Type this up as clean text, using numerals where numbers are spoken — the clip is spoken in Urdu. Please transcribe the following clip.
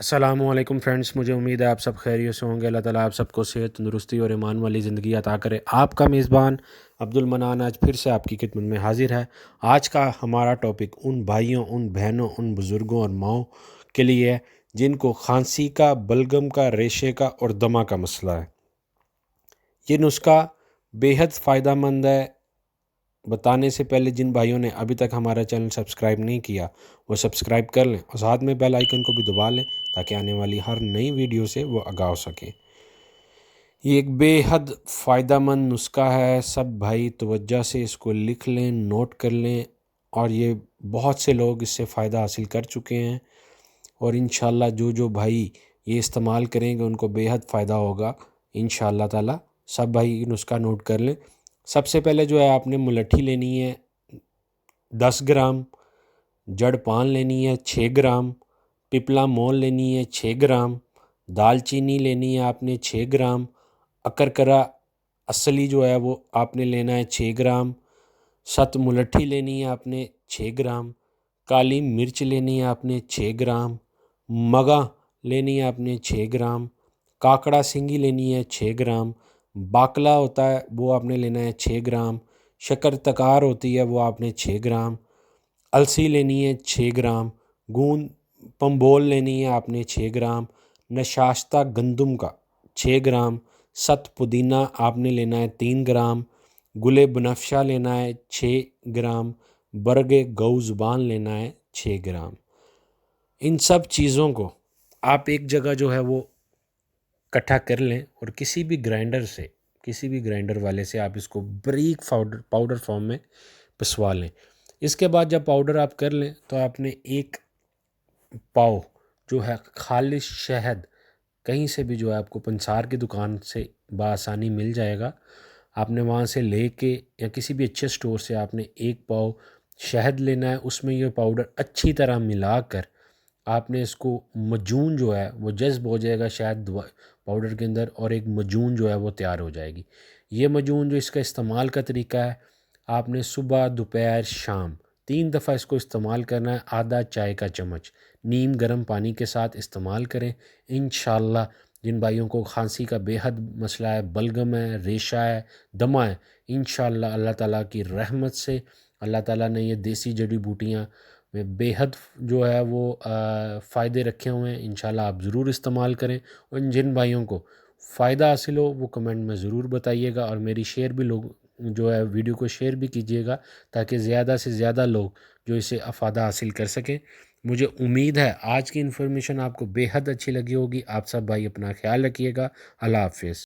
السلام علیکم فرینڈس، مجھے امید ہے آپ سب خیریت سے ہوں گے۔ اللہ تعالیٰ آپ سب کو صحت، تندرستی اور ایمان والی زندگی عطا کرے۔ آپ کا میزبان عبد المنان آج پھر سے آپ کی خدمت میں حاضر ہے۔ آج کا ہمارا ٹاپک ان بھائیوں، ان بہنوں، ان بزرگوں اور ماؤں کے لیے ہے جن کو کھانسی کا، بلغم کا، ریشے کا اور دمہ کا مسئلہ ہے۔ یہ نسخہ بے حد فائدہ مند ہے۔ بتانے سے پہلے جن بھائیوں نے ابھی تک ہمارا چینل سبسکرائب نہیں کیا وہ سبسکرائب کر لیں اور ساتھ میں بیل آئیکن کو بھی دبا لیں تاکہ آنے والی ہر نئی ویڈیو سے وہ آگاہ ہو سکیں۔ یہ ایک بے حد فائدہ مند نسخہ ہے، سب بھائی توجہ سے اس کو لکھ لیں، نوٹ کر لیں، اور یہ بہت سے لوگ اس سے فائدہ حاصل کر چکے ہیں، اور انشاءاللہ جو بھائی یہ استعمال کریں گے ان کو بے حد فائدہ ہوگا انشاءاللہ تعالی۔ سب بھائی یہ نسخہ نوٹ کر لیں۔ سب سے پہلے جو ہے آپ نے ملٹھی لینی ہے 10 گرام، جڑ پان لینی ہے 6 گرام، پپلا مول لینی ہے 6 گرام، دال چینی لینی ہے آپ نے 6 گرام، اکرکرا اصلی جو ہے وہ آپ نے لینا ہے 6 گرام، ست ملٹھی لینی ہے آپ نے 6 گرام، کالی مرچ لینی ہے آپ نے 6 گرام، مگا لینی ہے آپ نے 6 گرام، کاکڑا سنگی لینی ہے 6 گرام، باکلا ہوتا ہے وہ آپ نے لینا ہے 6 گرام، شکر تکار ہوتی ہے وہ آپ نے 6 گرام، السی لینی ہے 6 گرام، گوند پمبول لینی ہے آپ نے 6 گرام، نشاستہ گندم کا 6 گرام، ست پودینہ آپ نے لینا ہے 3 گرام، گلے بنفشہ لینا ہے 6 گرام، برگ گو زبان لینا ہے 6 گرام۔ ان سب چیزوں کو آپ ایک جگہ جو ہے وہ اکٹھا کر لیں اور کسی بھی گرائنڈر والے سے آپ اس کو بریک پاؤڈر فارم میں پسوا لیں۔ اس کے بعد جب پاؤڈر آپ کر لیں تو آپ نے ایک پاؤ جو ہے خالص شہد، کہیں سے بھی جو ہے آپ کو پنسار کی دکان سے بآسانی مل جائے گا، آپ نے وہاں سے لے کے یا کسی بھی اچھے سٹور سے آپ نے ایک پاؤ شہد لینا ہے، اس میں یہ پاؤڈر اچھی طرح ملا کر آپ نے اس کو مجون جو ہے وہ جذب ہو جائے گا شہد پاؤڈر کے اندر، اور ایک مجون جو ہے وہ تیار ہو جائے گی۔ یہ مجون جو اس کا استعمال کا طریقہ ہے، آپ نے صبح، دوپہر، شام 3 دفعہ اس کو استعمال کرنا ہے، آدھا چائے کا چمچ نیم گرم پانی کے ساتھ استعمال کریں۔ انشاءاللہ جن بھائیوں کو کھانسی کا بے حد مسئلہ ہے، بلغم ہے، ریشہ ہے، دمہ ہے، انشاءاللہ اللہ تعالیٰ کی رحمت سے اللہ تعالیٰ نے یہ دیسی جڑی بوٹیاں میں بے حد جو ہے وہ فائدے رکھے ہوئے ہیں۔ انشاءاللہ آپ ضرور استعمال کریں، اور جن بھائیوں کو فائدہ حاصل ہو وہ کمنٹ میں ضرور بتائیے گا، اور میری شیئر بھی لوگ جو ہے ویڈیو کو شیئر بھی کیجیے گا تاکہ زیادہ سے زیادہ لوگ جو اسے افادہ حاصل کر سکیں۔ مجھے امید ہے آج کی انفارمیشن آپ کو بے حد اچھی لگی ہوگی۔ آپ سب بھائی اپنا خیال رکھیے گا۔ اللہ حافظ۔